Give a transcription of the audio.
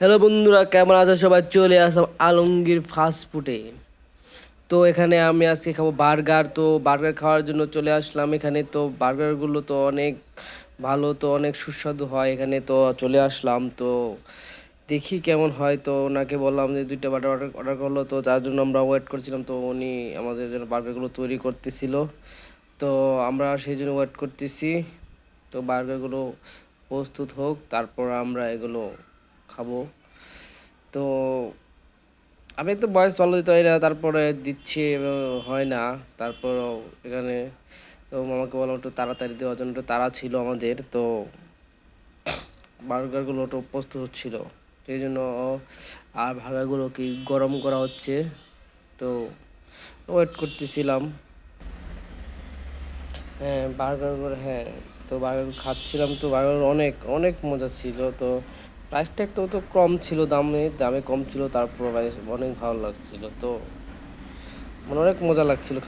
Hello বন্ধুরা, কেমন আছো সবাই? চলে আসলাম আলমগীর ফাস্ট ফুডে। তো এখানে আমি আজকে খাবো বার্গার। তো বার্গার খাওয়ার জন্য চলে আসলাম এখানে। তো বার্গারগুলো তো অনেক ভালো, তো অনেক সুস্বাদু হয় এখানে। তো চলে আসলাম, তো দেখি কেমন হয়। তো ওনাকে বললাম যে 2টা বার্গার অর্ডার অর্ডার করলো, তো তার জন্য আমরা ওয়েট করছিলাম। তো উনি আমাদের জন্য বার্গারগুলো তৈরি করতেছিল, তো আমরা সেই জন্য ওয়েট করতেছি। তো বার্গারগুলো প্রস্তুত হোক, তারপর আমরা এগুলো খাবো। তো আমি তো ভয়েস ভালো দিতে পারি না, তারপরে দিচ্ছি হয় না। তারপরও এখানে তো মামাকে বললাম একটু তাড়াতাড়ি দেওয়ার জন্য, একটু তাড়া ছিল আমাদের। তো বার্গারগুলো একটু প্রস্তুত হচ্ছিল, সেই জন্য আর বার্গারগুলো কি গরম করা হচ্ছে। তো ওয়েট করতেছিলাম। হ্যাঁ, বার্গারগুলো, হ্যাঁ। তো বার্গার খাচ্ছিলাম, তো বার্গার অনেক অনেক মজা ছিল। তো প্রাইসটা একটু তো কম ছিল, দামে দামে কম ছিল, তারপর অনেক ভালো লাগছিল। তো মানে অনেক মজা লাগছিল।